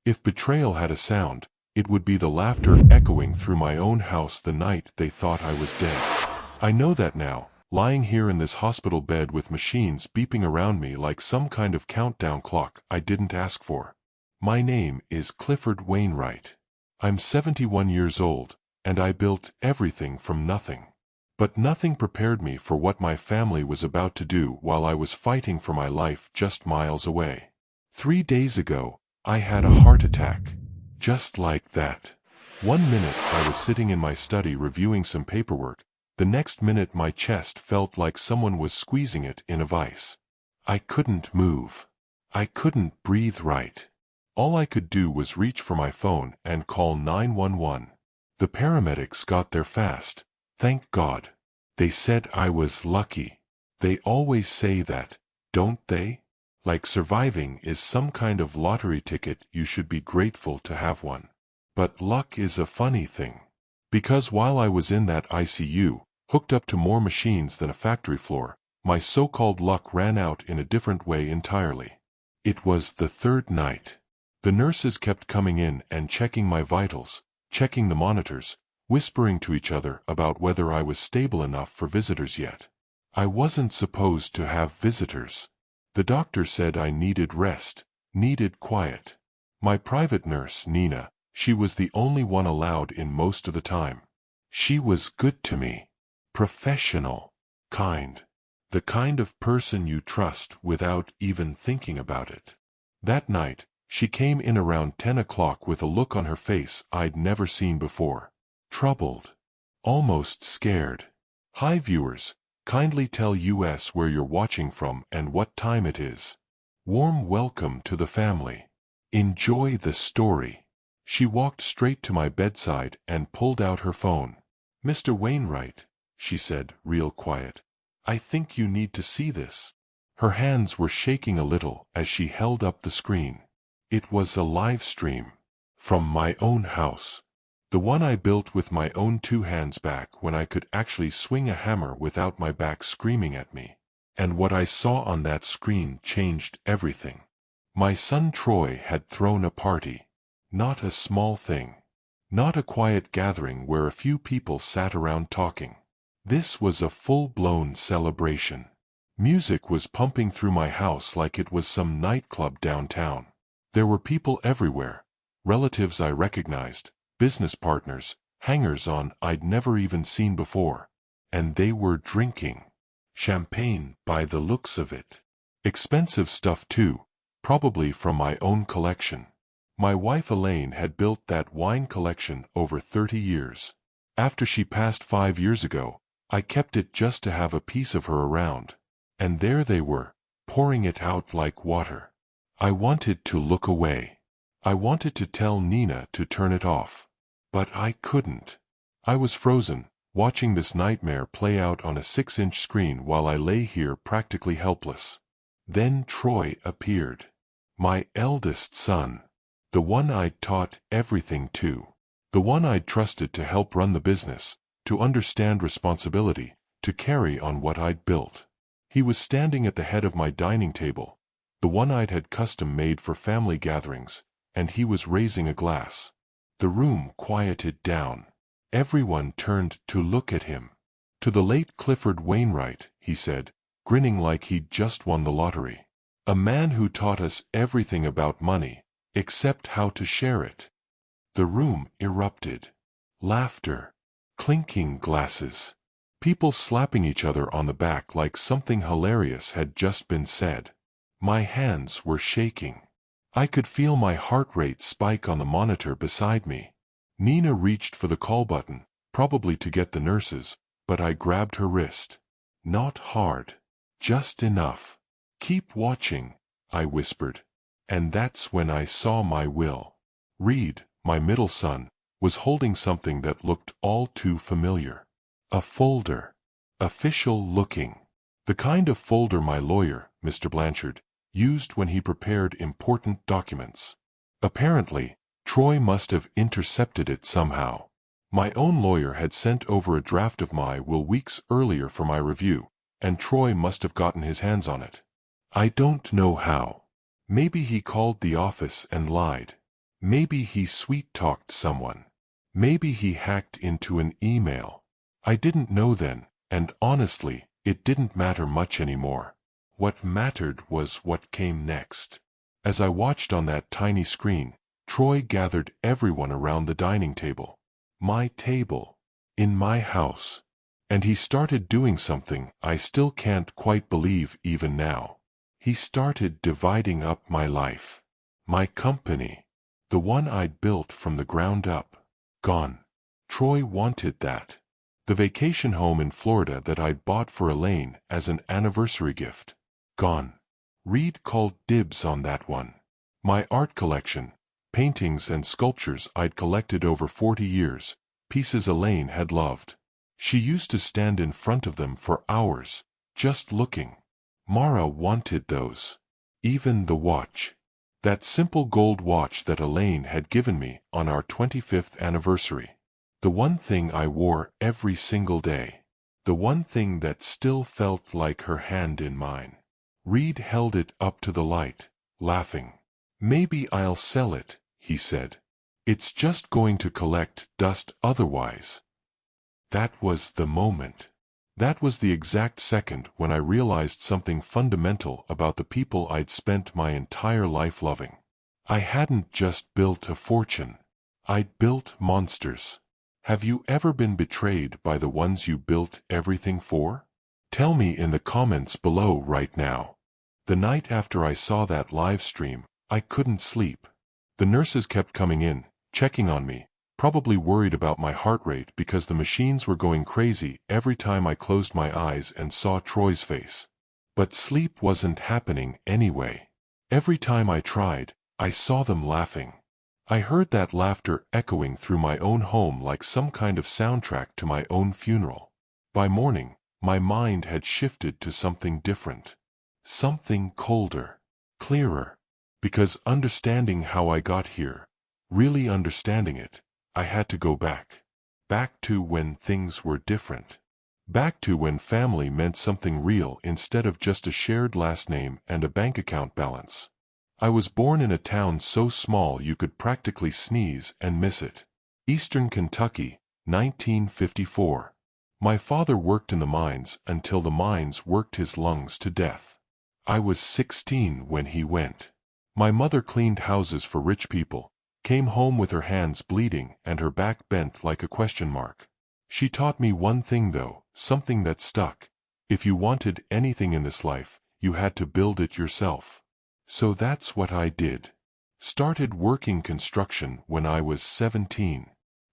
If betrayal had a sound, it would be the laughter echoing through my own house the night they thought I was dead. I know that now, lying here in this hospital bed with machines beeping around me like some kind of countdown clock I didn't ask for. My name is Clifford Wainwright. I'm 71 years old, and I built everything from nothing. But nothing prepared me for what my family was about to do while I was fighting for my life just miles away. 3 days ago, I had a heart attack. Just like that. 1 minute I was sitting in my study reviewing some paperwork, the next minute my chest felt like someone was squeezing it in a vice. I couldn't move. I couldn't breathe right. All I could do was reach for my phone and call 911. The paramedics got there fast, thank God. They said I was lucky. They always say that, don't they? Like surviving is some kind of lottery ticket, you should be grateful to have one. But luck is a funny thing. Because while I was in that ICU, hooked up to more machines than a factory floor, my so-called luck ran out in a different way entirely. It was the third night. The nurses kept coming in and checking my vitals, checking the monitors, whispering to each other about whether I was stable enough for visitors yet. I wasn't supposed to have visitors. The doctor said I needed rest, needed quiet. My private nurse, Nina, she was the only one allowed in most of the time. She was good to me. Professional. Kind. The kind of person you trust without even thinking about it. That night, she came in around 10 o'clock with a look on her face I'd never seen before. Troubled. Almost scared. Hi viewers, kindly tell us where you're watching from and what time it is. Warm welcome to the family. Enjoy the story. She walked straight to my bedside and pulled out her phone. Mr. Wainwright, she said, real quiet. I think you need to see this. Her hands were shaking a little as she held up the screen. It was a live stream. From my own house. The one I built with my own 2 hands back when I could actually swing a hammer without my back screaming at me. And what I saw on that screen changed everything. My son Troy had thrown a party. Not a small thing. Not a quiet gathering where a few people sat around talking. This was a full-blown celebration. Music was pumping through my house like it was some nightclub downtown. There were people everywhere. Relatives I recognized, business partners, hangers-on I'd never even seen before. And they were drinking. Champagne by the looks of it. Expensive stuff too, probably from my own collection. My wife Elaine had built that wine collection over 30 years. After she passed 5 years ago, I kept it just to have a piece of her around. And there they were, pouring it out like water. I wanted to look away. I wanted to tell Nina to turn it off. But I couldn't. I was frozen, watching this nightmare play out on a 6-inch screen while I lay here practically helpless. Then Troy appeared. My eldest son. The one I'd taught everything to. The one I'd trusted to help run the business, to understand responsibility, to carry on what I'd built. He was standing at the head of my dining table, the one I'd had custom made for family gatherings, and he was raising a glass. The room quieted down. Everyone turned to look at him. To the late Clifford Wainwright, he said, grinning like he'd just won the lottery. A man who taught us everything about money, except how to share it. The room erupted. Laughter. Clinking glasses. People slapping each other on the back like something hilarious had just been said. My hands were shaking. I could feel my heart rate spike on the monitor beside me. Nina reached for the call button, probably to get the nurses, but I grabbed her wrist. Not hard. Just enough. Keep watching, I whispered. And that's when I saw my Will. Reed, my middle son, was holding something that looked all too familiar. A folder. Official looking. The kind of folder my lawyer, Mr. Blanchard, used when he prepared important documents. Apparently, Troy must have intercepted it somehow. My own lawyer had sent over a draft of my will weeks earlier for my review, and Troy must have gotten his hands on it. I don't know how. Maybe he called the office and lied. Maybe he sweet-talked someone. Maybe he hacked into an email. I didn't know then, and honestly, it didn't matter much anymore. What mattered was what came next. As I watched on that tiny screen, Troy gathered everyone around the dining table. My table. In my house. And he started doing something I still can't quite believe even now. He started dividing up my life. My company. The one I'd built from the ground up. Gone. Troy wanted that. The vacation home in Florida that I'd bought for Elaine as an anniversary gift. Gone. Reed called dibs on that one. My art collection, paintings and sculptures I'd collected over 40 years, pieces Elaine had loved. She used to stand in front of them for hours, just looking. Mara wanted those. Even the watch. That simple gold watch that Elaine had given me on our 25th anniversary. The one thing I wore every single day. The one thing that still felt like her hand in mine. Reed held it up to the light, laughing. Maybe I'll sell it, he said. It's just going to collect dust otherwise. That was the moment. That was the exact second when I realized something fundamental about the people I'd spent my entire life loving. I hadn't just built a fortune. I'd built monsters. Have you ever been betrayed by the ones you built everything for? Tell me in the comments below right now. The night after I saw that live stream, I couldn't sleep. The nurses kept coming in, checking on me, probably worried about my heart rate because the machines were going crazy every time I closed my eyes and saw Troy's face. But sleep wasn't happening anyway. Every time I tried, I saw them laughing. I heard that laughter echoing through my own home like some kind of soundtrack to my own funeral. By morning, my mind had shifted to something different. Something colder, clearer. Because understanding how I got here, really understanding it, I had to go back. Back to when things were different. Back to when family meant something real instead of just a shared last name and a bank account balance. I was born in a town so small you could practically sneeze and miss it. Eastern Kentucky, 1954. My father worked in the mines until the mines worked his lungs to death. I was 16 when he went. My mother cleaned houses for rich people, came home with her hands bleeding and her back bent like a question mark. She taught me one thing though, something that stuck. If you wanted anything in this life, you had to build it yourself. So that's what I did. Started working construction when I was 17.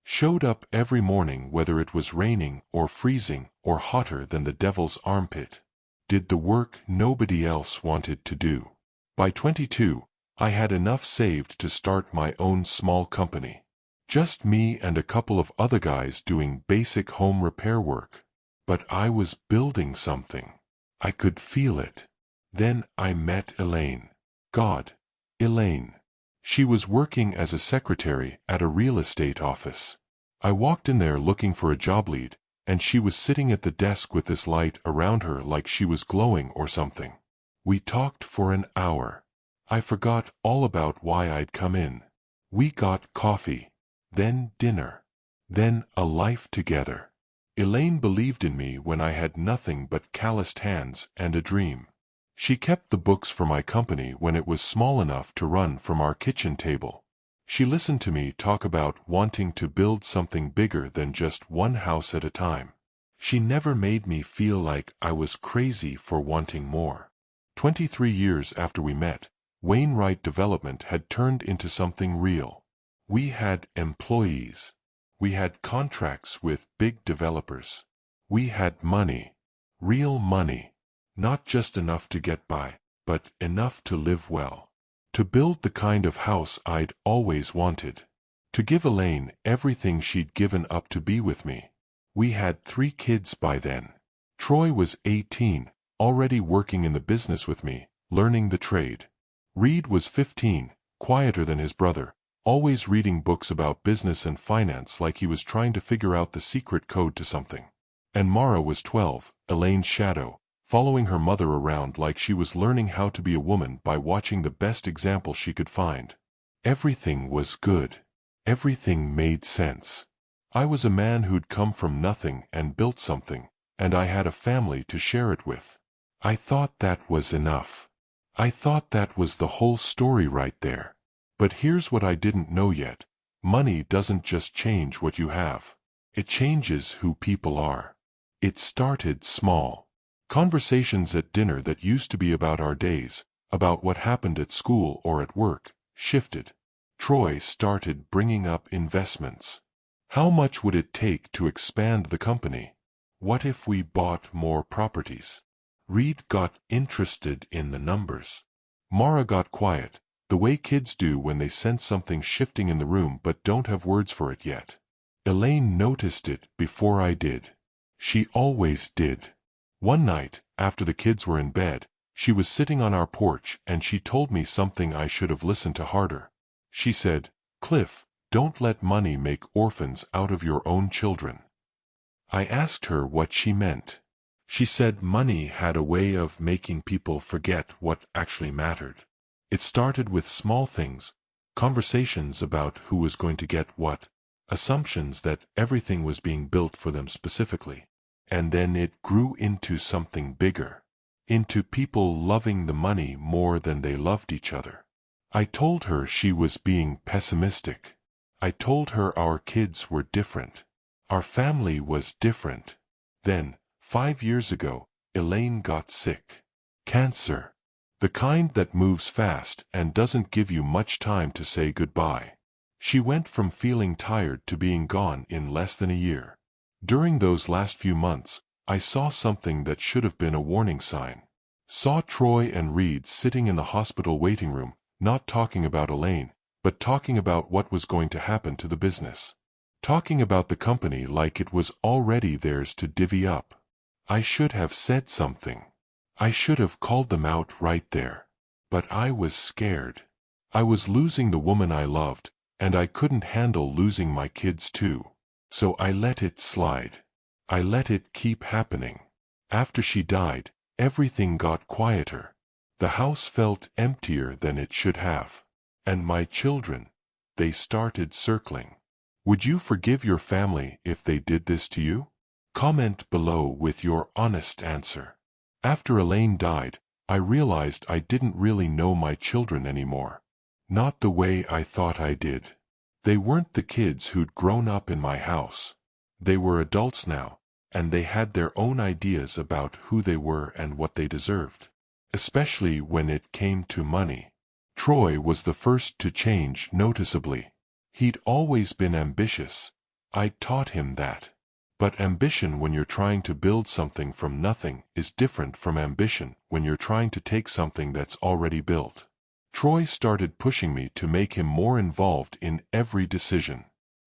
Showed up every morning whether it was raining or freezing or hotter than the devil's armpit. Did the work nobody else wanted to do. By 22, I had enough saved to start my own small company. Just me and a couple of other guys doing basic home repair work. But I was building something. I could feel it. Then I met Elaine. God, Elaine. She was working as a secretary at a real estate office. I walked in there looking for a job lead, and she was sitting at the desk with this light around her like she was glowing or something. We talked for an hour. I forgot all about why I'd come in. We got coffee, then dinner, then a life together. Elaine believed in me when I had nothing but calloused hands and a dream. She kept the books for my company when it was small enough to run from our kitchen table. She listened to me talk about wanting to build something bigger than just one house at a time. She never made me feel like I was crazy for wanting more. 23 years after we met, Wainwright Development had turned into something real. We had employees. We had contracts with big developers. We had money. Real money. Not just enough to get by, but enough to live well. To build the kind of house I'd always wanted. To give Elaine everything she'd given up to be with me. We had 3 kids by then. Troy was 18, already working in the business with me, learning the trade. Reed was 15, quieter than his brother, always reading books about business and finance like he was trying to figure out the secret code to something. And Mara was 12, Elaine's shadow, following her mother around like she was learning how to be a woman by watching the best example she could find. Everything was good. Everything made sense. I was a man who'd come from nothing and built something, and I had a family to share it with. I thought that was enough. I thought that was the whole story right there. But here's what I didn't know yet. Money doesn't just change what you have. It changes who people are. It started small. Conversations at dinner that used to be about our days, about what happened at school or at work, shifted. Troy started bringing up investments. How much would it take to expand the company? What if we bought more properties? Reed got interested in the numbers. Mara got quiet, the way kids do when they sense something shifting in the room but don't have words for it yet. Elaine noticed it before I did. She always did. One night, after the kids were in bed, she was sitting on our porch and she told me something I should have listened to harder. She said, "Cliff, don't let money make orphans out of your own children." I asked her what she meant. She said money had a way of making people forget what actually mattered. It started with small things, conversations about who was going to get what, assumptions that everything was being built for them specifically. And then it grew into something bigger, into people loving the money more than they loved each other. I told her she was being pessimistic. I told her our kids were different. Our family was different. Then, 5 years ago, Elaine got sick. Cancer. The kind that moves fast and doesn't give you much time to say goodbye. She went from feeling tired to being gone in less than a year. During those last few months, I saw something that should have been a warning sign. Saw Troy and Reed sitting in the hospital waiting room, not talking about Elaine, but talking about what was going to happen to the business. Talking about the company like it was already theirs to divvy up. I should have said something. I should have called them out right there. But I was scared. I was losing the woman I loved, and I couldn't handle losing my kids too. So I let it slide. I let it keep happening. After she died, everything got quieter. The house felt emptier than it should have. And my children, they started circling. Would you forgive your family if they did this to you? Comment below with your honest answer. After Elaine died, I realized I didn't really know my children anymore. Not the way I thought I did. They weren't the kids who'd grown up in my house. They were adults now, and they had their own ideas about who they were and what they deserved. Especially when it came to money. Troy was the first to change noticeably. He'd always been ambitious. I'd taught him that. But ambition when you're trying to build something from nothing is different from ambition when you're trying to take something that's already built. Troy started pushing me to make him more involved in every decision.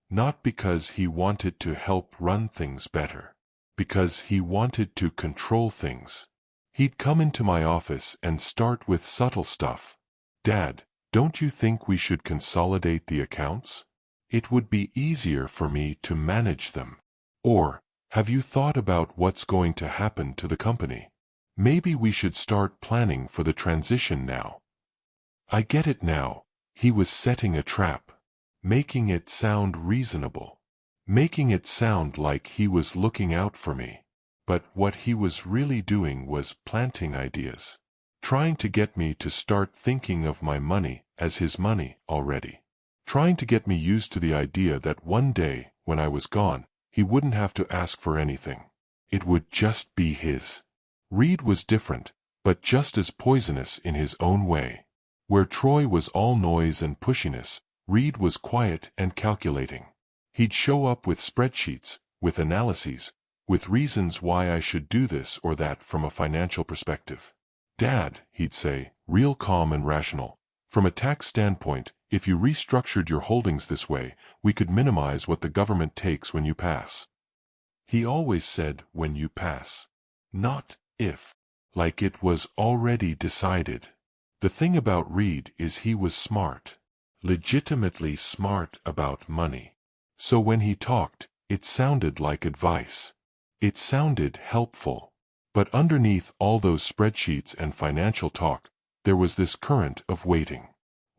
Not because he wanted to help run things better. Because he wanted to control things. He'd come into my office and start with subtle stuff. "Dad, don't you think we should consolidate the accounts? It would be easier for me to manage them." Or, "Have you thought about what's going to happen to the company? Maybe we should start planning for the transition now." I get it now. He was setting a trap. Making it sound reasonable. Making it sound like he was looking out for me. But what he was really doing was planting ideas. Trying to get me to start thinking of my money as his money already. Trying to get me used to the idea that one day, when I was gone, he wouldn't have to ask for anything. It would just be his. Reed was different, but just as poisonous in his own way. Where Troy was all noise and pushiness, Reed was quiet and calculating. He'd show up with spreadsheets, with analyses, with reasons why I should do this or that from a financial perspective. "Dad," he'd say, real calm and rational, "from a tax standpoint, if you restructured your holdings this way, we could minimize what the government takes when you pass." He always said when you pass. Not if. Like it was already decided. The thing about Reed is he was smart. Legitimately smart about money. So when he talked, it sounded like advice. It sounded helpful. But underneath all those spreadsheets and financial talk, there was this current of waiting.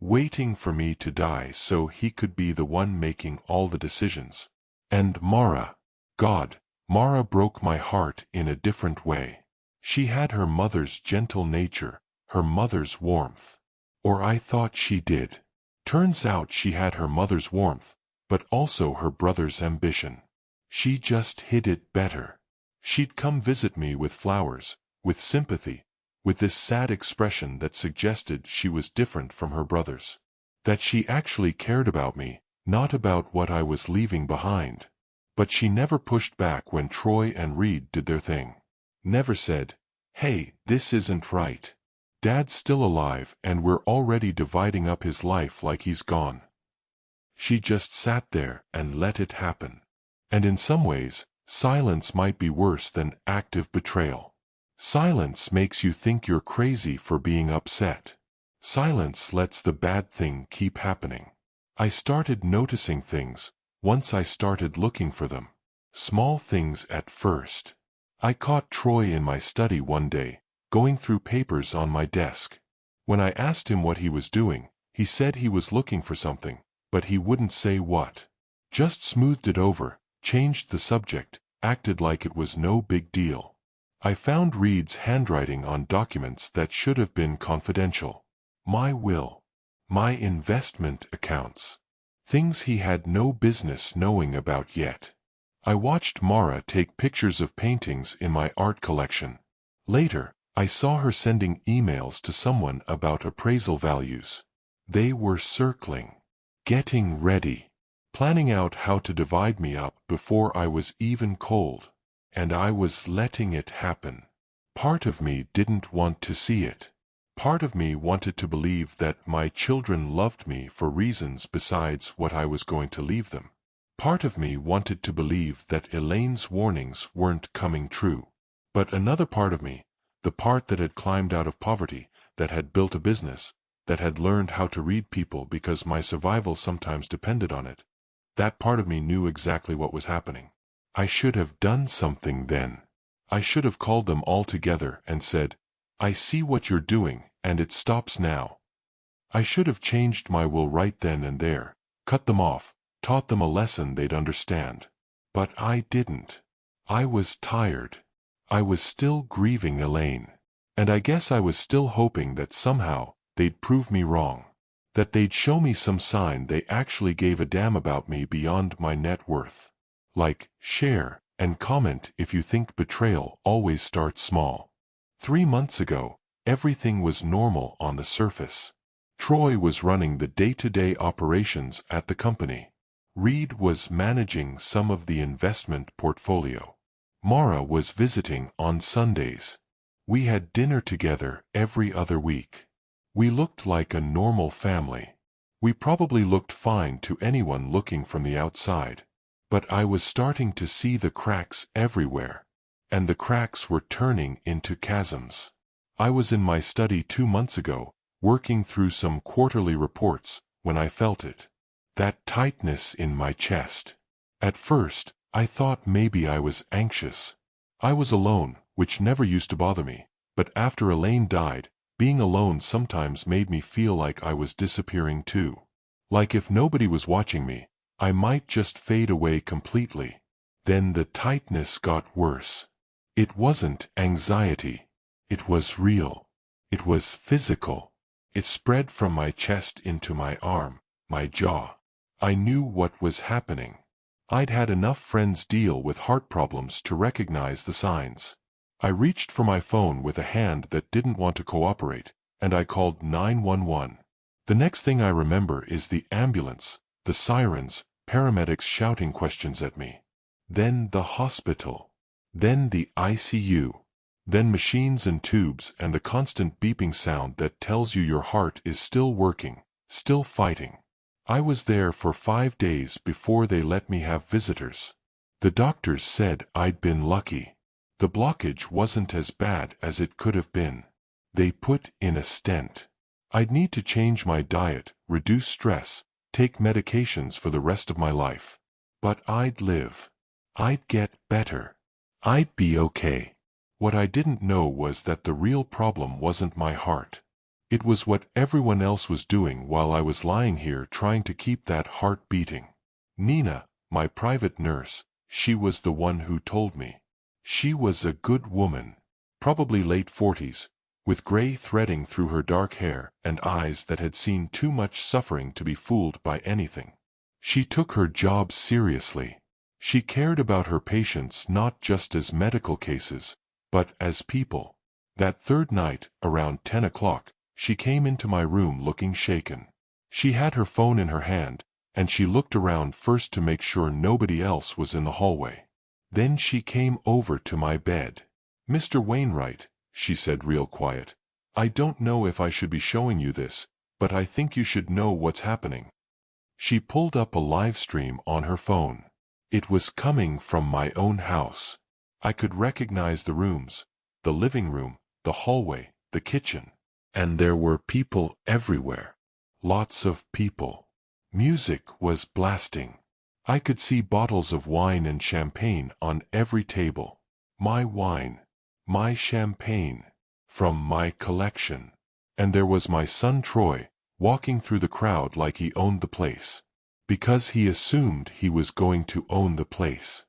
waiting for me to die so he could be the one making all the decisions. And Mara, God, Mara broke my heart in a different way. She had her mother's gentle nature, her mother's warmth. Or I thought she did. Turns out she had her mother's warmth, but also her brother's ambition. She just hid it better. She'd come visit me with flowers, with sympathy, with this sad expression that suggested she was different from her brothers. That she actually cared about me, not about what I was leaving behind. But she never pushed back when Troy and Reed did their thing. Never said, "Hey, this isn't right. Dad's still alive and we're already dividing up his life like he's gone." She just sat there and let it happen. And in some ways, silence might be worse than active betrayal. Silence makes you think you're crazy for being upset. Silence lets the bad thing keep happening. I started noticing things once I started looking for them. Small things at first. I caught Troy in my study one day, going through papers on my desk. When I asked him what he was doing, he said he was looking for something, but he wouldn't say what. Just smoothed it over, changed the subject, acted like it was no big deal. I found Reed's handwriting on documents that should have been confidential. My will. My investment accounts. Things he had no business knowing about yet. I watched Mara take pictures of paintings in my art collection. Later, I saw her sending emails to someone about appraisal values. They were circling, getting ready, planning out how to divide me up before I was even cold. And I was letting it happen. Part of me didn't want to see it. Part of me wanted to believe that my children loved me for reasons besides what I was going to leave them. Part of me wanted to believe that Elaine's warnings weren't coming true. But another part of me, the part that had climbed out of poverty, that had built a business, that had learned how to read people because my survival sometimes depended on it, that part of me knew exactly what was happening. I should have done something then. I should have called them all together and said, "I see what you're doing, and it stops now." I should have changed my will right then and there, cut them off, taught them a lesson they'd understand. But I didn't. I was tired. I was still grieving Elaine. And I guess I was still hoping that somehow they'd prove me wrong. That they'd show me some sign they actually gave a damn about me beyond my net worth. Like, share, and comment if you think betrayal always starts small. 3 months ago, everything was normal on the surface. Troy was running the day-to-day operations at the company. Reed was managing some of the investment portfolio. Mara was visiting on Sundays. We had dinner together every other week. We looked like a normal family. We probably looked fine to anyone looking from the outside. But I was starting to see the cracks everywhere. And the cracks were turning into chasms. I was in my study 2 months ago, working through some quarterly reports, when I felt it. That tightness in my chest. At first, I thought maybe I was anxious. I was alone, which never used to bother me, but after Elaine died, being alone sometimes made me feel like I was disappearing too. Like if nobody was watching me, I might just fade away completely. Then the tightness got worse. It wasn't anxiety. It was real. It was physical. It spread from my chest into my arm, my jaw. I knew what was happening. I'd had enough friends deal with heart problems to recognize the signs. I reached for my phone with a hand that didn't want to cooperate, and I called 911. The next thing I remember is the ambulance, the sirens, paramedics shouting questions at me. Then the hospital. Then the ICU. Then machines and tubes and the constant beeping sound that tells you your heart is still working, still fighting. I was there for 5 days before they let me have visitors. The doctors said I'd been lucky. The blockage wasn't as bad as it could have been. They put in a stent. I'd need to change my diet, reduce stress, take medications for the rest of my life. But I'd live. I'd get better. I'd be okay. What I didn't know was that the real problem wasn't my heart. It was what everyone else was doing while I was lying here trying to keep that heart beating. Nina, my private nurse, she was the one who told me. She was a good woman, probably late 40s, with gray threading through her dark hair and eyes that had seen too much suffering to be fooled by anything. She took her job seriously. She cared about her patients not just as medical cases, but as people. That third night, around 10 o'clock, she came into my room looking shaken. She had her phone in her hand, and she looked around first to make sure nobody else was in the hallway. Then she came over to my bed. "Mr. Wainwright," she said real quiet, "I don't know if I should be showing you this, but I think you should know what's happening." She pulled up a live stream on her phone. It was coming from my own house. I could recognize the rooms, the living room, the hallway, the kitchen. And there were people everywhere. Lots of people. Music was blasting. I could see bottles of wine and champagne on every table. My wine. My champagne. From my collection. And there was my son Troy, walking through the crowd like he owned the place. Because he assumed he was going to own the place.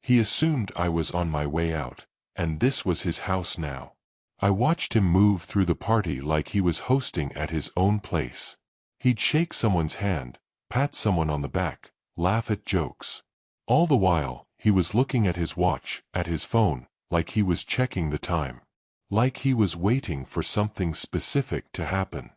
He assumed I was on my way out, and this was his house now. I watched him move through the party like he was hosting at his own place. He'd shake someone's hand, pat someone on the back, laugh at jokes. All the while, he was looking at his watch, at his phone, like he was checking the time. Like he was waiting for something specific to happen.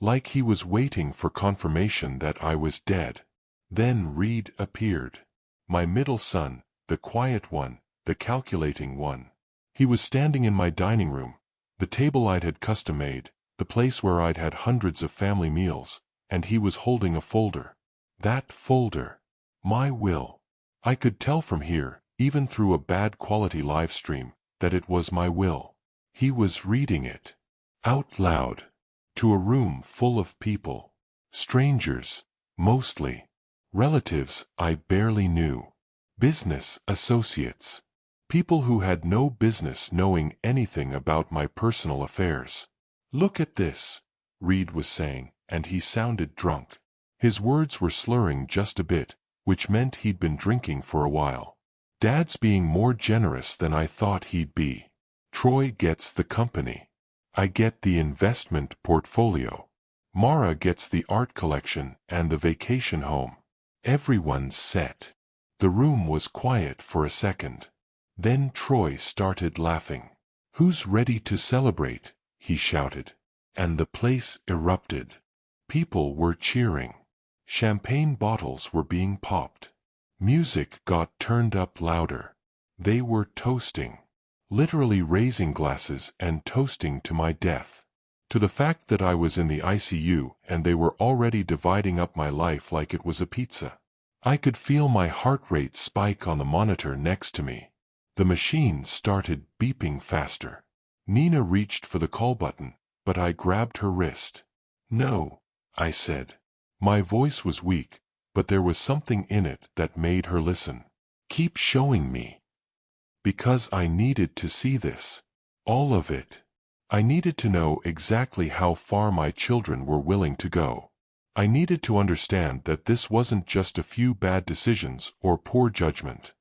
Like he was waiting for confirmation that I was dead. Then Reed appeared. My middle son, the quiet one, the calculating one. He was standing in my dining room, the table I'd had custom made, the place where I'd had hundreds of family meals, and he was holding a folder. That folder. My will. I could tell from here, even through a bad quality live stream, that it was my will. He was reading it. Out loud. To a room full of people. Strangers, mostly. Relatives I barely knew. Business associates. People who had no business knowing anything about my personal affairs. "Look at this," Reed was saying, and he sounded drunk. His words were slurring just a bit, which meant he'd been drinking for a while. "Dad's being more generous than I thought he'd be. Troy gets the company. I get the investment portfolio. Mara gets the art collection and the vacation home. Everyone's set." The room was quiet for a second. Then Troy started laughing. "Who's ready to celebrate?" he shouted. And the place erupted. People were cheering. Champagne bottles were being popped. Music got turned up louder. They were toasting. Literally raising glasses and toasting to my death. To the fact that I was in the ICU and they were already dividing up my life like it was a pizza. I could feel my heart rate spike on the monitor next to me. The machine started beeping faster. Nina reached for the call button, but I grabbed her wrist. "No," I said. My voice was weak, but there was something in it that made her listen. "Keep showing me." Because I needed to see this. All of it. I needed to know exactly how far my children were willing to go. I needed to understand that this wasn't just a few bad decisions or poor judgment.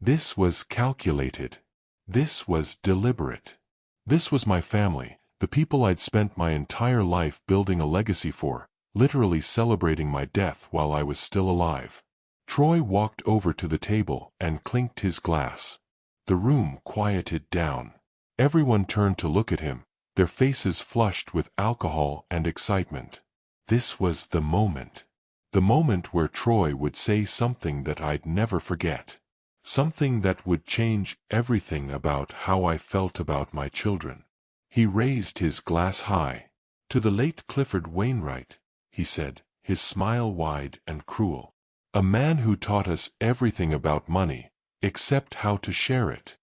This was calculated. This was deliberate. This was my family, the people I'd spent my entire life building a legacy for, literally celebrating my death while I was still alive. Troy walked over to the table and clinked his glass. The room quieted down. Everyone turned to look at him, their faces flushed with alcohol and excitement. This was the moment. The moment where Troy would say something that I'd never forget. Something that would change everything about how I felt about my children. He raised his glass high. "To the late Clifford Wainwright," he said, his smile wide and cruel. "A man who taught us everything about money, except how to share it."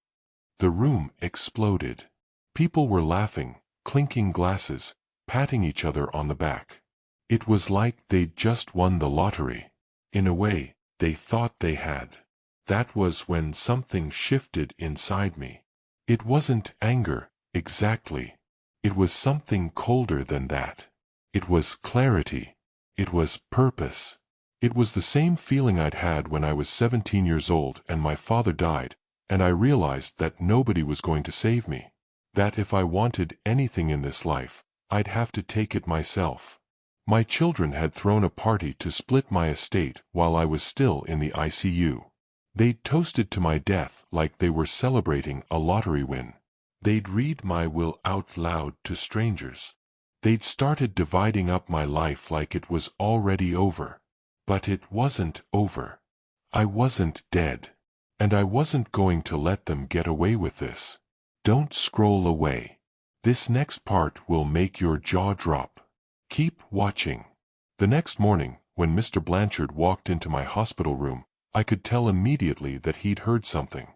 The room exploded. People were laughing, clinking glasses, patting each other on the back. It was like they'd just won the lottery. In a way, they thought they had. That was when something shifted inside me. It wasn't anger, exactly. It was something colder than that. It was clarity. It was purpose. It was the same feeling I'd had when I was 17 years old and my father died, and I realized that nobody was going to save me. That if I wanted anything in this life, I'd have to take it myself. My children had thrown a party to split my estate while I was still in the ICU. They'd toasted to my death like they were celebrating a lottery win. They'd read my will out loud to strangers. They'd started dividing up my life like it was already over. But it wasn't over. I wasn't dead. And I wasn't going to let them get away with this. Don't scroll away. This next part will make your jaw drop. Keep watching. The next morning, when Mr. Blanchard walked into my hospital room, I could tell immediately that he'd heard something.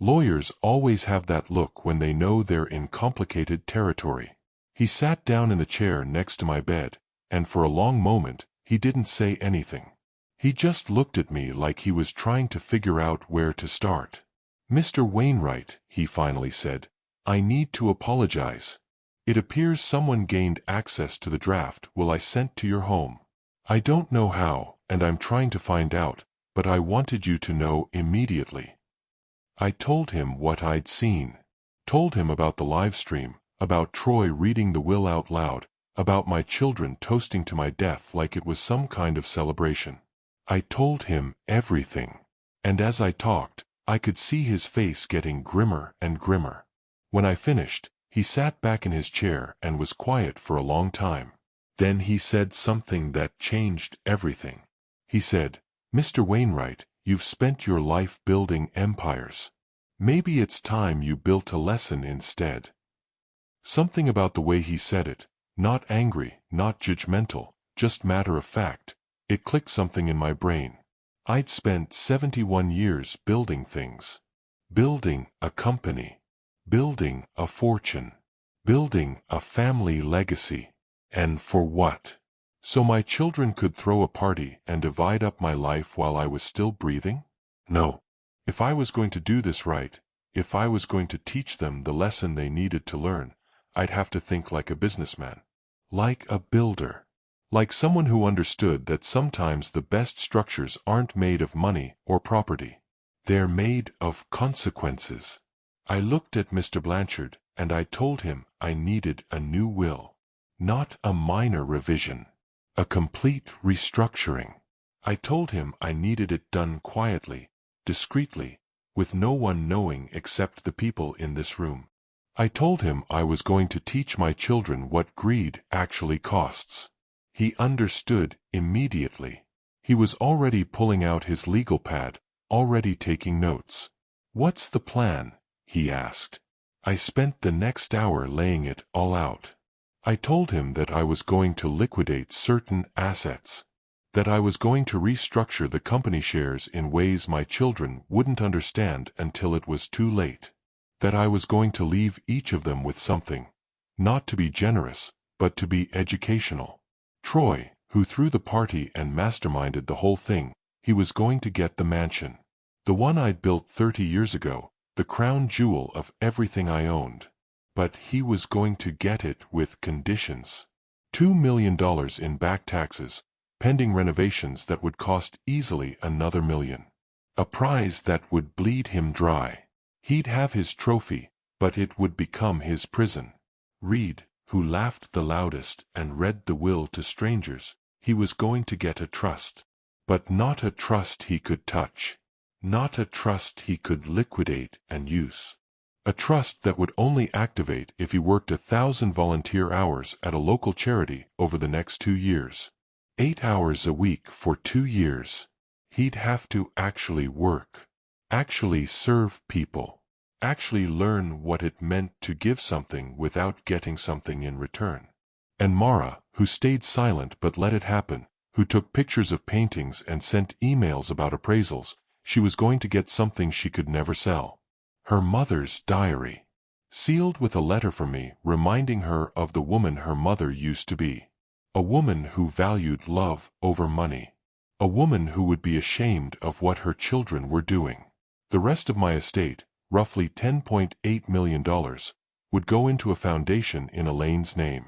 Lawyers always have that look when they know they're in complicated territory. He sat down in the chair next to my bed, and for a long moment, he didn't say anything. He just looked at me like he was trying to figure out where to start. "Mr. Wainwright," he finally said, "I need to apologize. It appears someone gained access to the draft will I sent to your home. I don't know how, and I'm trying to find out, but I wanted you to know immediately." I told him what I'd seen. Told him about the live stream, about Troy reading the will out loud, about my children toasting to my death like it was some kind of celebration. I told him everything. And as I talked, I could see his face getting grimmer and grimmer. When I finished, he sat back in his chair and was quiet for a long time. Then he said something that changed everything. He said, "Mr. Wainwright, you've spent your life building empires. Maybe it's time you built a lesson instead." Something about the way he said it, not angry, not judgmental, just matter of fact, it clicked something in my brain. I'd spent 71 years building things. Building a company. Building a fortune. Building a family legacy. And for what? So my children could throw a party and divide up my life while I was still breathing? No. If I was going to do this right, if I was going to teach them the lesson they needed to learn, I'd have to think like a businessman. Like a builder. Like someone who understood that sometimes the best structures aren't made of money or property. They're made of consequences. I looked at Mr. Blanchard, and I told him I needed a new will. Not a minor revision. A complete restructuring. I told him I needed it done quietly, discreetly, with no one knowing except the people in this room. I told him I was going to teach my children what greed actually costs. He understood immediately. He was already pulling out his legal pad, already taking notes. "What's the plan?" he asked. I spent the next hour laying it all out. I told him that I was going to liquidate certain assets. That I was going to restructure the company shares in ways my children wouldn't understand until it was too late. That I was going to leave each of them with something. Not to be generous, but to be educational. Troy, who threw the party and masterminded the whole thing, he was going to get the mansion. The one I'd built 30 years ago, the crown jewel of everything I owned. But he was going to get it with conditions. $2 million in back taxes, pending renovations that would cost easily another $1 million. A prize that would bleed him dry. He'd have his trophy, but it would become his prison. Reed, who laughed the loudest and read the will to strangers, he was going to get a trust. But not a trust he could touch. Not a trust he could liquidate and use. A trust that would only activate if he worked 1,000 volunteer hours at a local charity over the next 2 years. 8 hours a week for 2 years. He'd have to actually work. Actually serve people. Actually learn what it meant to give something without getting something in return. And Mara, who stayed silent but let it happen, who took pictures of paintings and sent emails about appraisals, she was going to get something she could never sell. Her mother's diary. Sealed with a letter from me reminding her of the woman her mother used to be. A woman who valued love over money. A woman who would be ashamed of what her children were doing. The rest of my estate, roughly $10.8 million, would go into a foundation in Elaine's name.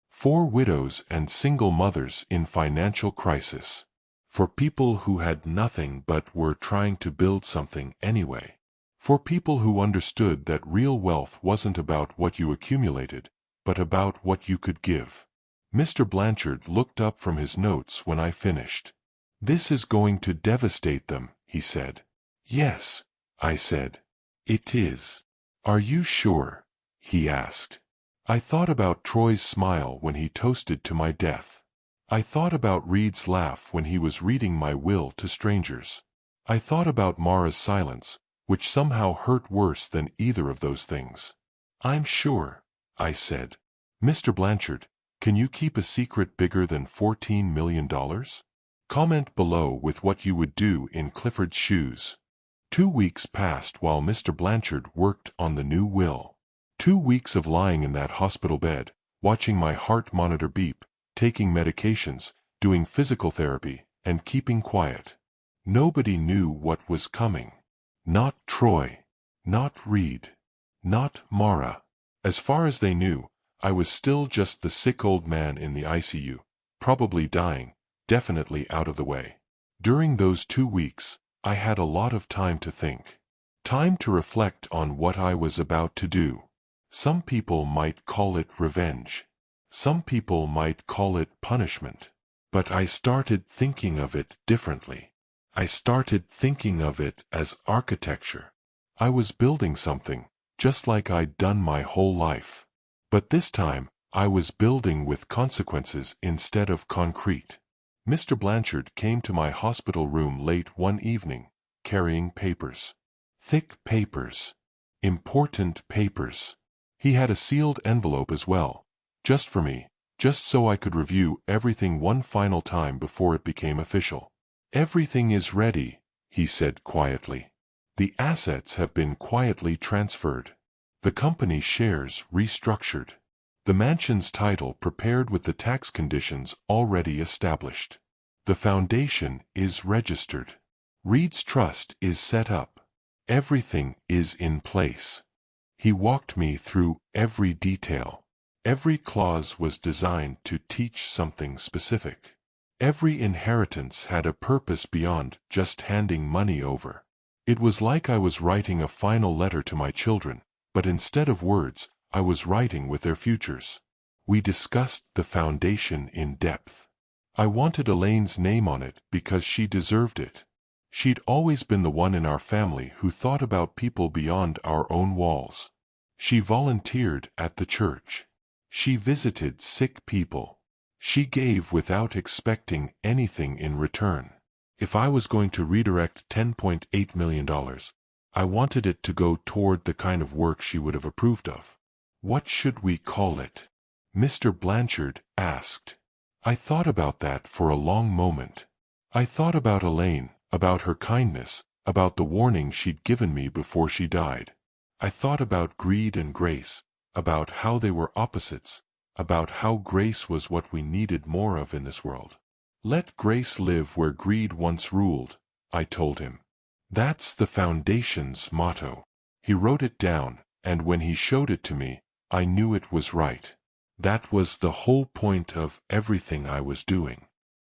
For widows and single mothers in financial crisis. For people who had nothing but were trying to build something anyway. For people who understood that real wealth wasn't about what you accumulated, but about what you could give. Mr. Blanchard looked up from his notes when I finished. "This is going to devastate them," he said. "Yes," I said. "It is." "Are you sure?" he asked. I thought about Troy's smile when he toasted to my death. I thought about Reed's laugh when he was reading my will to strangers. I thought about Mara's silence, which somehow hurt worse than either of those things. "I'm sure," I said. "Mr. Blanchard, can you keep a secret bigger than $14 million? Comment below with what you would do in Clifford's shoes." 2 weeks passed while Mr. Blanchard worked on the new will. 2 weeks of lying in that hospital bed, watching my heart monitor beep, taking medications, doing physical therapy, and keeping quiet. Nobody knew what was coming. Not Troy. Not Reed. Not Mara. As far as they knew, I was still just the sick old man in the ICU, probably dying, definitely out of the way. During those 2 weeks, I had a lot of time to think. Time to reflect on what I was about to do. Some people might call it revenge. Some people might call it punishment. But I started thinking of it differently. I started thinking of it as architecture. I was building something, just like I'd done my whole life. But this time, I was building with consequences instead of concrete. Mr. Blanchard came to my hospital room late one evening, carrying papers. Thick papers. Important papers. He had a sealed envelope as well, just for me, just so I could review everything one final time before it became official. "Everything is ready," he said quietly. "The assets have been quietly transferred. The company's shares restructured. The mansion's title prepared with the tax conditions already established. The foundation is registered. Reed's trust is set up. Everything is in place." He walked me through every detail. Every clause was designed to teach something specific. Every inheritance had a purpose beyond just handing money over. It was like I was writing a final letter to my children, but instead of words, I was writing with their futures. We discussed the foundation in depth. I wanted Elaine's name on it because she deserved it. She'd always been the one in our family who thought about people beyond our own walls. She volunteered at the church. She visited sick people. She gave without expecting anything in return. If I was going to redirect $10.8 million, I wanted it to go toward the kind of work she would have approved of. "What should we call it?" Mr. Blanchard asked. I thought about that for a long moment. I thought about Elaine, about her kindness, about the warning she'd given me before she died. I thought about greed and grace, about how they were opposites, about how grace was what we needed more of in this world. "Let grace live where greed once ruled," I told him. "That's the foundation's motto." He wrote it down, and when he showed it to me, I knew it was right. That was the whole point of everything I was doing.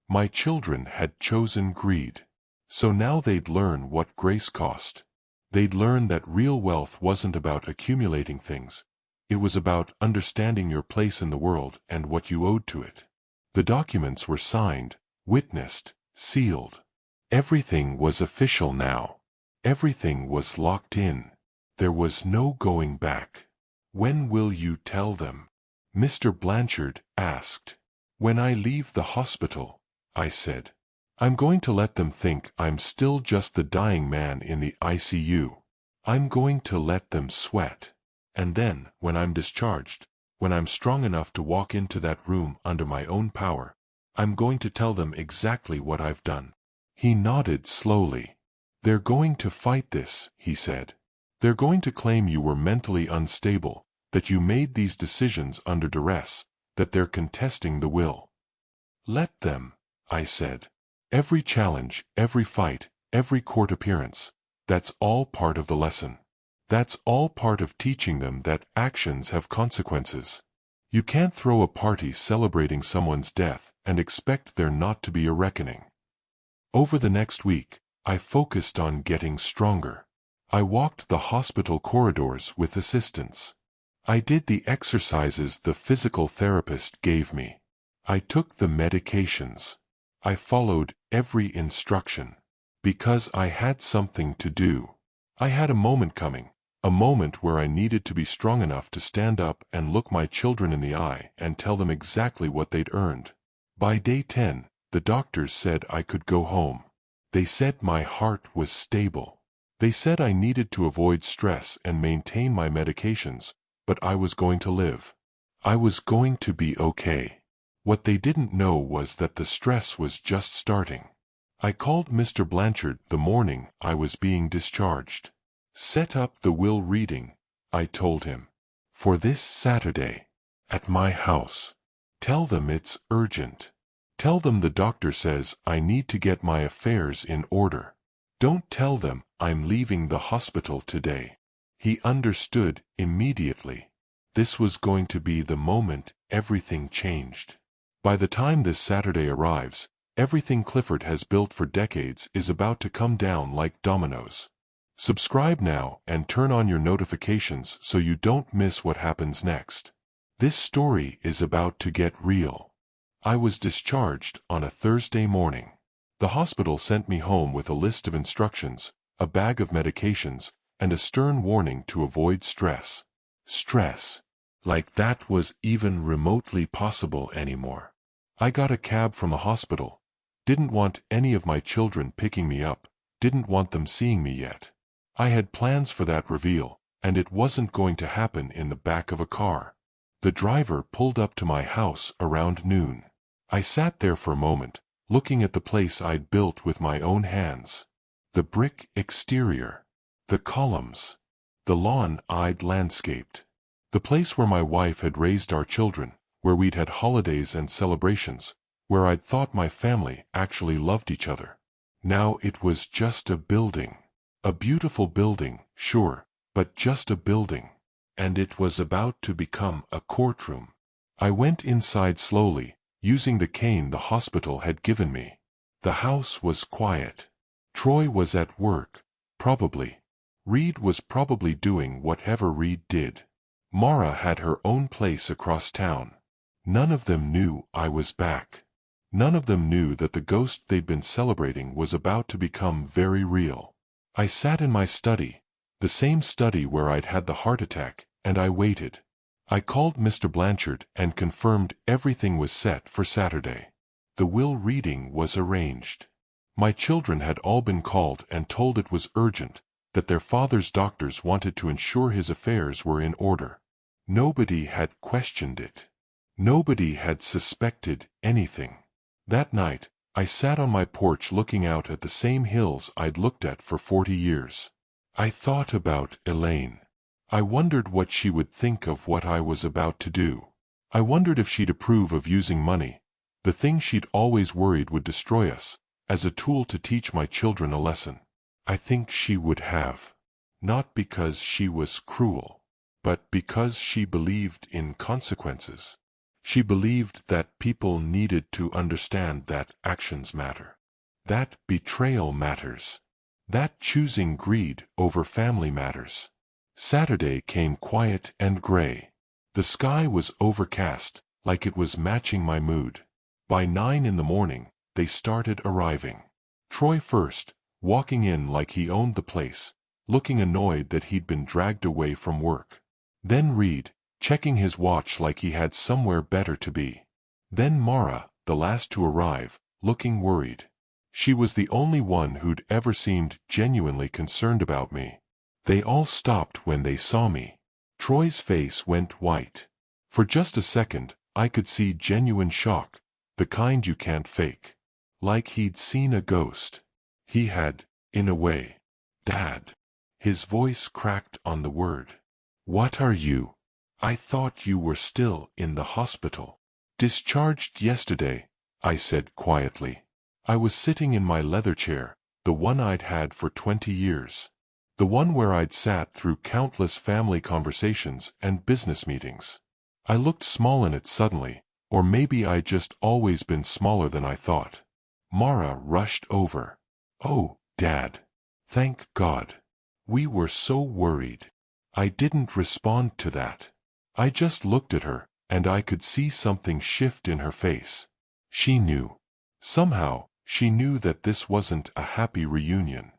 My children had chosen greed. So now they'd learn what grace cost. They'd learn that real wealth wasn't about accumulating things. It was about understanding your place in the world and what you owed to it. The documents were signed, witnessed, sealed. Everything was official now. Everything was locked in. There was no going back. "When will you tell them?" Mr. Blanchard asked. "When I leave the hospital," I said. "I'm going to let them think I'm still just the dying man in the ICU. I'm going to let them sweat. And then, when I'm discharged, when I'm strong enough to walk into that room under my own power, I'm going to tell them exactly what I've done." He nodded slowly. "They're going to fight this," he said. "They're going to claim you were mentally unstable, that you made these decisions under duress, that they're contesting the will." "Let them," I said. "Every challenge, every fight, every court appearance, that's all part of the lesson. That's all part of teaching them that actions have consequences. You can't throw a party celebrating someone's death and expect there not to be a reckoning. Over the next week, I focused on getting stronger. I walked the hospital corridors with assistance. I did the exercises the physical therapist gave me. I took the medications. I followed every instruction. Because I had something to do. I had a moment coming, a moment where I needed to be strong enough to stand up and look my children in the eye and tell them exactly what they'd earned. By day 10, the doctors said I could go home. They said my heart was stable. They said I needed to avoid stress and maintain my medications, but I was going to live. I was going to be okay. What they didn't know was that the stress was just starting. I called Mr. Blanchard the morning I was being discharged. Set up the will reading, I told him. For this Saturday. At my house. Tell them it's urgent. Tell them the doctor says I need to get my affairs in order. Don't tell them I'm leaving the hospital today. He understood immediately. This was going to be the moment everything changed. By the time this Saturday arrives, everything Clifford has built for decades is about to come down like dominoes. Subscribe now and turn on your notifications so you don't miss what happens next. This story is about to get real. I was discharged on a Thursday morning. The hospital sent me home with a list of instructions, a bag of medications, and a stern warning to avoid stress. Stress. Like that was even remotely possible anymore. I got a cab from the hospital. Didn't want any of my children picking me up, didn't want them seeing me yet. I had plans for that reveal, and it wasn't going to happen in the back of a car. The driver pulled up to my house around noon. I sat there for a moment, looking at the place I'd built with my own hands. The brick exterior. The columns. The lawn I'd landscaped. The place where my wife had raised our children, where we'd had holidays and celebrations, where I'd thought my family actually loved each other. Now it was just a building. A beautiful building, sure, but just a building. And it was about to become a courtroom. I went inside slowly, using the cane the hospital had given me. The house was quiet. Troy was at work, probably. Reed was probably doing whatever Reed did. Mara had her own place across town. None of them knew I was back. None of them knew that the ghost they'd been celebrating was about to become very real. I sat in my study, the same study where I'd had the heart attack, and I waited. I called Mr. Blanchard and confirmed everything was set for Saturday. The will reading was arranged. My children had all been called and told it was urgent, that their father's doctors wanted to ensure his affairs were in order. Nobody had questioned it. Nobody had suspected anything. That night, I sat on my porch looking out at the same hills I'd looked at for 40 years. I thought about Elaine. I wondered what she would think of what I was about to do. I wondered if she'd approve of using money, the thing she'd always worried would destroy us, as a tool to teach my children a lesson. I think she would have. Not because she was cruel, but because she believed in consequences. She believed that people needed to understand that actions matter. That betrayal matters. That choosing greed over family matters. Saturday came quiet and gray. The sky was overcast, like it was matching my mood. By 9 in the morning, they started arriving. Troy first, walking in like he owned the place, looking annoyed that he'd been dragged away from work. Then Reed, checking his watch like he had somewhere better to be. Then Mara, the last to arrive, looking worried. She was the only one who'd ever seemed genuinely concerned about me. They all stopped when they saw me. Troy's face went white. For just a second, I could see genuine shock, the kind you can't fake. Like he'd seen a ghost. He had, in a way. Dad. His voice cracked on the word. What are you? I thought you were still in the hospital. Discharged yesterday, I said quietly. I was sitting in my leather chair, the one I'd had for 20 years. The one where I'd sat through countless family conversations and business meetings. I looked small in it suddenly, or maybe I'd just always been smaller than I thought. Mara rushed over. "Oh, Dad. Thank God. We were so worried." I didn't respond to that. I just looked at her, and I could see something shift in her face. She knew. Somehow, she knew that this wasn't a happy reunion.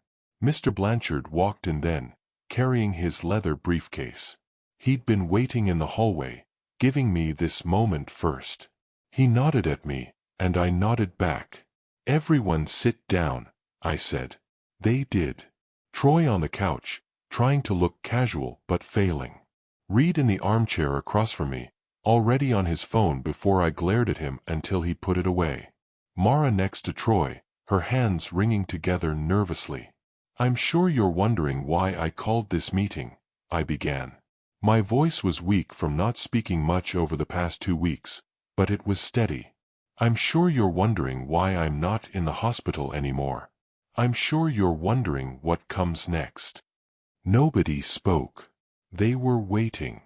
Mr. Blanchard walked in then, carrying his leather briefcase. He'd been waiting in the hallway, giving me this moment first. He nodded at me, and I nodded back. "Everyone sit down," I said. They did. Troy on the couch, trying to look casual but failing. Reed in the armchair across from me, already on his phone before I glared at him until he put it away. Mara next to Troy, her hands wringing together nervously. "I'm sure you're wondering why I called this meeting," I began. My voice was weak from not speaking much over the past 2 weeks, but it was steady. "I'm sure you're wondering why I'm not in the hospital anymore. I'm sure you're wondering what comes next." Nobody spoke. They were waiting.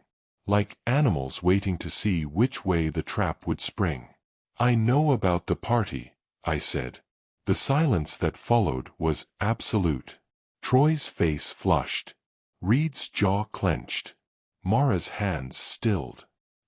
Like animals waiting to see which way the trap would spring. "I know about the party," I said. The silence that followed was absolute. Troy's face flushed. Reed's jaw clenched. Mara's hands stilled.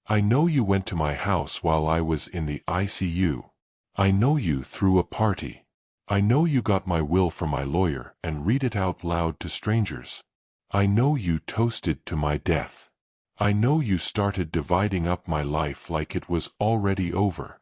"I know you went to my house while I was in the ICU. I know you threw a party. I know you got my will from my lawyer and read it out loud to strangers. I know you toasted to my death. I know you started dividing up my life like it was already over."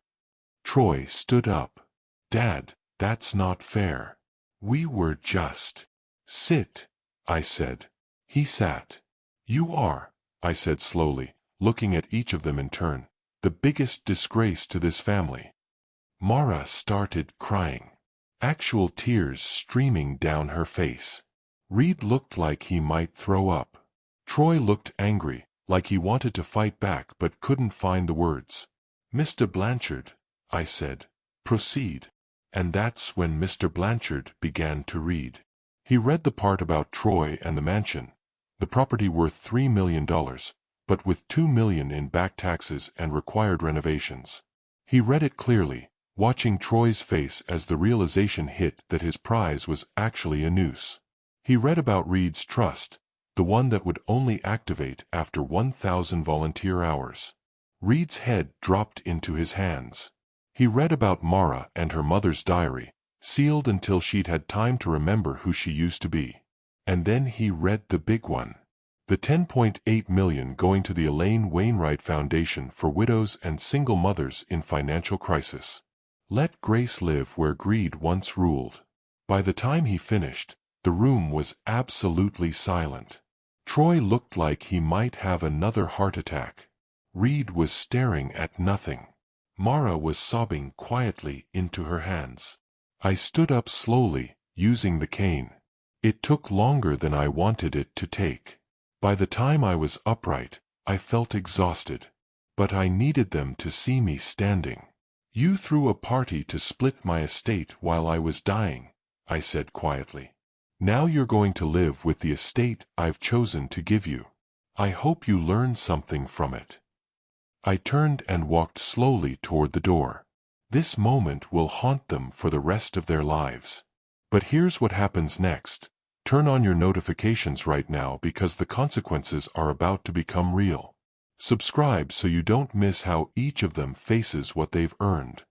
Troy stood up. "Dad, that's not fair. We were just—" "Sit," I said. He sat. "You are," I said slowly, looking at each of them in turn, "the biggest disgrace to this family." Mara started crying. Actual tears streaming down her face. Reed looked like he might throw up. Troy looked angry, like he wanted to fight back but couldn't find the words. "Mr. Blanchard," I said, "proceed." And that's when Mr. Blanchard began to read. He read the part about Troy and the mansion, the property worth $3 million, but with $2 million in back taxes and required renovations. He read it clearly, watching Troy's face as the realization hit that his prize was actually a noose. He read about Reed's trust, the one that would only activate after 1,000 volunteer hours. Reed's head dropped into his hands. He read about Mara and her mother's diary, sealed until she'd had time to remember who she used to be. And then he read the big one. The $10.8 million going to the Elaine Wainwright Foundation for widows and single mothers in financial crisis. Let Grace live where greed once ruled. By the time he finished, the room was absolutely silent. Troy looked like he might have another heart attack. Reed was staring at nothing. Mara was sobbing quietly into her hands. I stood up slowly, using the cane. It took longer than I wanted it to take. By the time I was upright, I felt exhausted. But I needed them to see me standing. "You threw a party to split my estate while I was dying," I said quietly. "Now you're going to live with the estate I've chosen to give you. I hope you learn something from it." I turned and walked slowly toward the door. This moment will haunt them for the rest of their lives. But here's what happens next. Turn on your notifications right now because the consequences are about to become real. Subscribe so you don't miss how each of them faces what they've earned.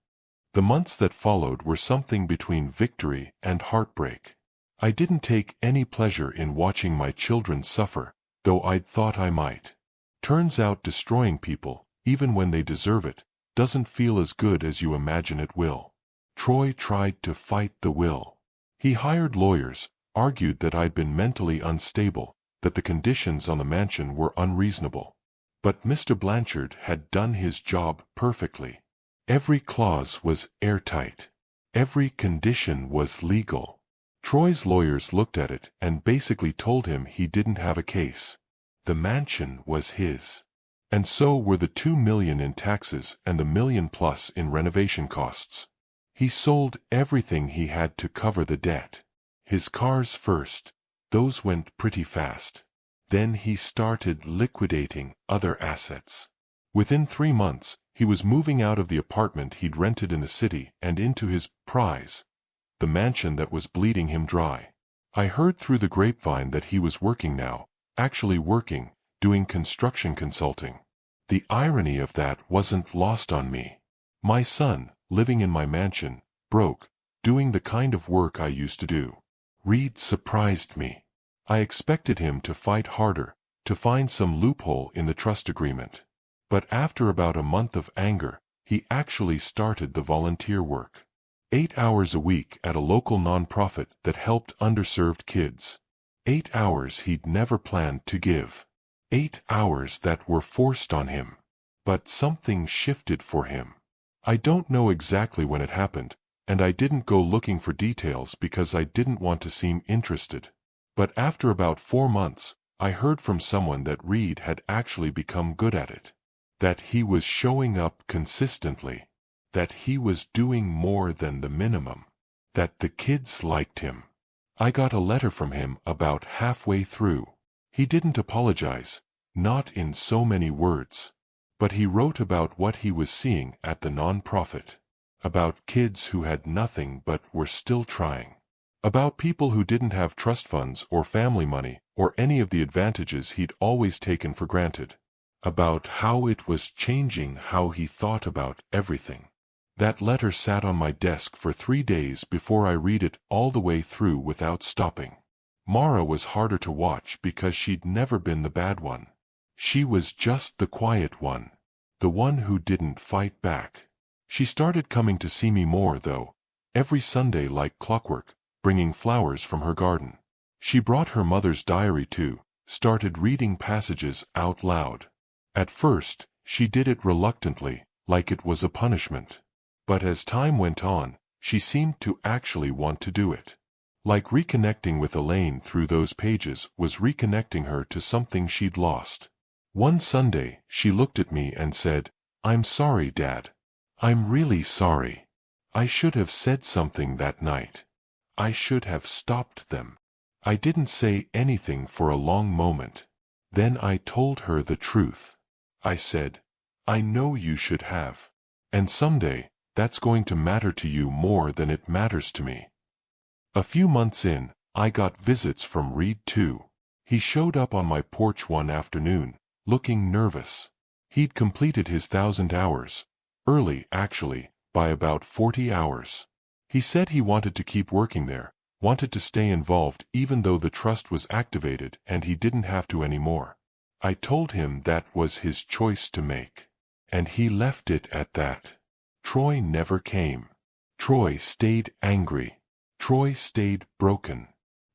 The months that followed were something between victory and heartbreak. I didn't take any pleasure in watching my children suffer, though I'd thought I might. Turns out destroying people, even when they deserve it, doesn't feel as good as you imagine it will. Troy tried to fight the will. He hired lawyers, argued that I'd been mentally unstable, that the conditions on the mansion were unreasonable. But Mr. Blanchard had done his job perfectly. Every clause was airtight. Every condition was legal. Troy's lawyers looked at it and basically told him he didn't have a case. The mansion was his. And so were the $2 million in taxes and the $1 million+ in renovation costs. He sold everything he had to cover the debt. His cars first, Those went pretty fast. Then he started liquidating other assets. Within 3 months, he was moving out of the apartment he'd rented in the city and into his prize, the mansion that was bleeding him dry. I heard through the grapevine that he was working now, actually working, doing construction consulting. The irony of that wasn't lost on me. My son, living in my mansion, broke, doing the kind of work I used to do. Reed surprised me. I expected him to fight harder, to find some loophole in the trust agreement. But after about a month of anger, he actually started the volunteer work. 8 hours a week at a local nonprofit that helped underserved kids. 8 hours he'd never planned to give. 8 hours that were forced on him. But something shifted for him. I don't know exactly when it happened, and I didn't go looking for details because I didn't want to seem interested. But after about 4 months, I heard from someone that Reed had actually become good at it. That he was showing up consistently. That he was doing more than the minimum. That the kids liked him. I got a letter from him about halfway through. He didn't apologize, not in so many words. But he wrote about what he was seeing at the nonprofit. About kids who had nothing but were still trying. About people who didn't have trust funds or family money or any of the advantages he'd always taken for granted. About how it was changing how he thought about everything. That letter sat on my desk for 3 days before I read it all the way through without stopping. Mara was harder to watch because she'd never been the bad one. She was just the quiet one. The one who didn't fight back. She started coming to see me more, though, every Sunday like clockwork, bringing flowers from her garden. She brought her mother's diary too, started reading passages out loud. At first, she did it reluctantly, like it was a punishment. But as time went on, she seemed to actually want to do it. Like reconnecting with Elaine through those pages was reconnecting her to something she'd lost. One Sunday, she looked at me and said, "I'm sorry, Dad. I'm really sorry. I should have said something that night. I should have stopped them." I didn't say anything for a long moment. Then I told her the truth. I said, "I know you should have. And someday, that's going to matter to you more than it matters to me." A few months in, I got visits from Reed too. He showed up on my porch one afternoon, looking nervous. He'd completed his 1,000 hours, early actually, by about 40 hours. He said he wanted to keep working there, wanted to stay involved even though the trust was activated and he didn't have to anymore. I told him that was his choice to make. And he left it at that. Troy never came. Troy stayed angry. Troy stayed broken.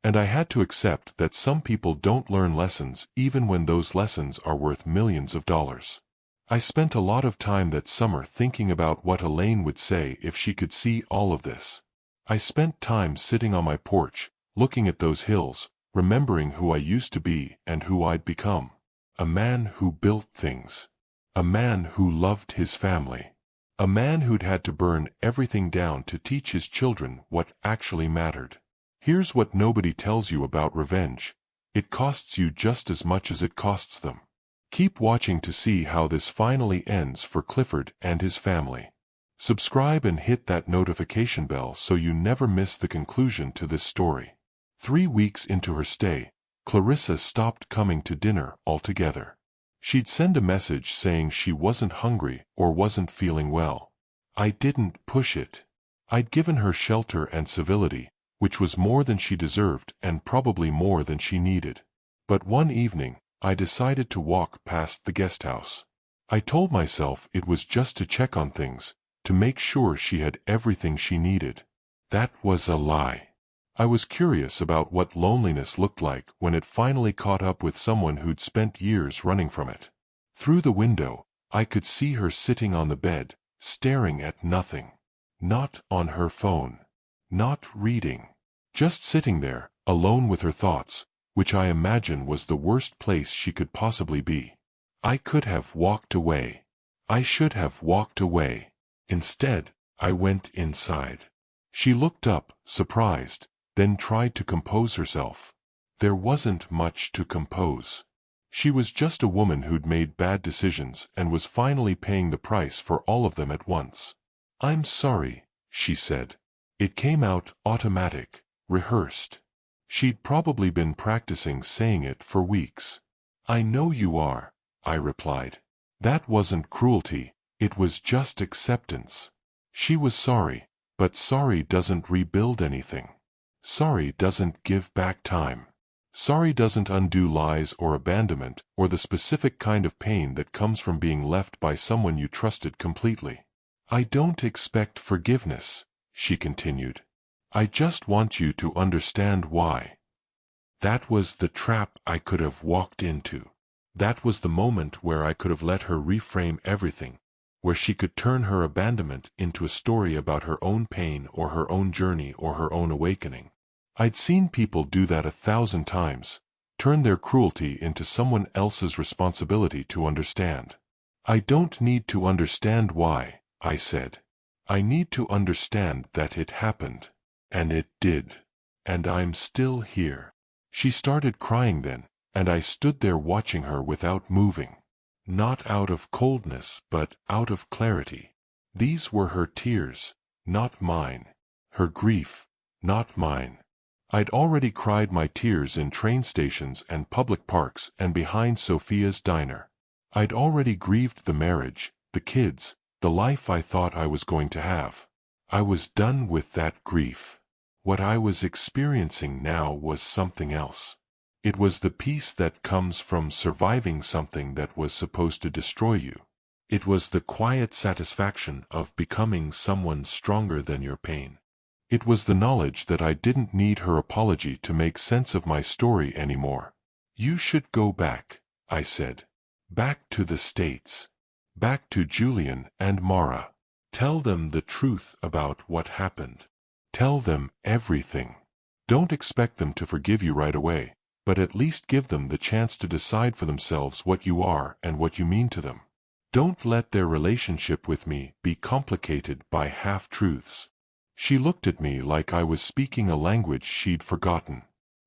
And I had to accept that some people don't learn lessons even when those lessons are worth millions of dollars. I spent a lot of time that summer thinking about what Elaine would say if she could see all of this. I spent time sitting on my porch, looking at those hills, remembering who I used to be and who I'd become. A man who built things. A man who loved his family. A man who'd had to burn everything down to teach his children what actually mattered. Here's what nobody tells you about revenge. It costs you just as much as it costs them. Keep watching to see how this finally ends for Clifford and his family. Subscribe and hit that notification bell so you never miss the conclusion to this story. 3 weeks into her stay, Clarissa stopped coming to dinner altogether. She'd send a message saying she wasn't hungry or wasn't feeling well. I didn't push it. I'd given her shelter and civility, which was more than she deserved and probably more than she needed. But one evening, I decided to walk past the guest house. I told myself it was just to check on things, to make sure she had everything she needed. That was a lie. I was curious about what loneliness looked like when it finally caught up with someone who'd spent years running from it. Through the window, I could see her sitting on the bed, staring at nothing. Not on her phone. Not reading. Just sitting there, alone with her thoughts, which I imagine was the worst place she could possibly be. I could have walked away. I should have walked away. Instead, I went inside. She looked up, surprised, then tried to compose herself. There wasn't much to compose. She was just a woman who'd made bad decisions and was finally paying the price for all of them at once. "I'm sorry," she said. It came out automatic, rehearsed. She'd probably been practicing saying it for weeks. "I know you are," I replied. That wasn't cruelty, it was just acceptance. She was sorry, but sorry doesn't rebuild anything. Sorry doesn't give back time. Sorry doesn't undo lies or abandonment or the specific kind of pain that comes from being left by someone you trusted completely. "I don't expect forgiveness," she continued. "I just want you to understand why." That was the trap I could have walked into. That was the moment where I could have let her reframe everything, where she could turn her abandonment into a story about her own pain or her own journey or her own awakening. I'd seen people do that 1,000 times, turn their cruelty into someone else's responsibility to understand. "I don't need to understand why," I said. "I need to understand that it happened." And it did. And I'm still here. She started crying then, and I stood there watching her without moving. Not out of coldness, but out of clarity. These were her tears, not mine. Her grief, not mine. I'd already cried my tears in train stations and public parks and behind Sophia's diner. I'd already grieved the marriage, the kids, the life I thought I was going to have. I was done with that grief. What I was experiencing now was something else. It was the peace that comes from surviving something that was supposed to destroy you. It was the quiet satisfaction of becoming someone stronger than your pain. It was the knowledge that I didn't need her apology to make sense of my story anymore. "You should go back," I said. "Back to the States. Back to Julian and Mara. Tell them the truth about what happened. Tell them everything. Don't expect them to forgive you right away, but at least give them the chance to decide for themselves what you are and what you mean to them. Don't let their relationship with me be complicated by half-truths." She looked at me like I was speaking a language she'd forgotten.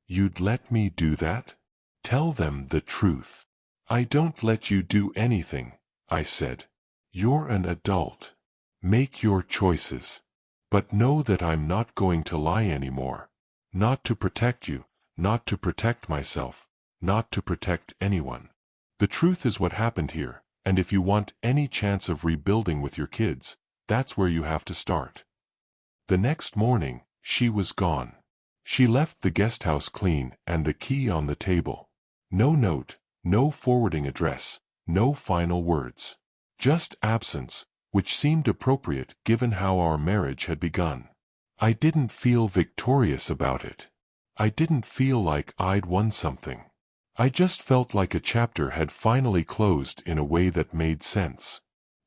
"You'd let me do that? Tell them the truth." "I don't let you do anything," I said. "You're an adult. Make your choices. But know that I'm not going to lie anymore. Not to protect you, not to protect myself, not to protect anyone. The truth is what happened here, and if you want any chance of rebuilding with your kids, that's where you have to start." The next morning, she was gone. She left the guest house clean and the key on the table. No note, no forwarding address, no final words. Just absence, which seemed appropriate given how our marriage had begun. I didn't feel victorious about it. I didn't feel like I'd won something. I just felt like a chapter had finally closed in a way that made sense.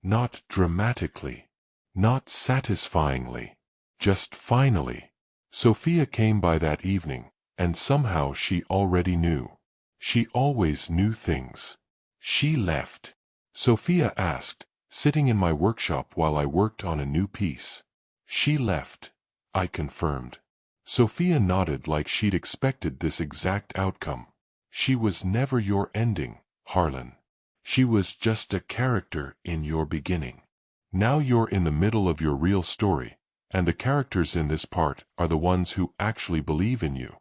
Not dramatically. Not satisfyingly. Just finally. Sophia came by that evening, and somehow she already knew. She always knew things. She left. Sophia asked, sitting in my workshop while I worked on a new piece. "She left," I confirmed. Sophia nodded like she'd expected this exact outcome. "She was never your ending, Harlan. She was just a character in your beginning. Now you're in the middle of your real story, and the characters in this part are the ones who actually believe in you."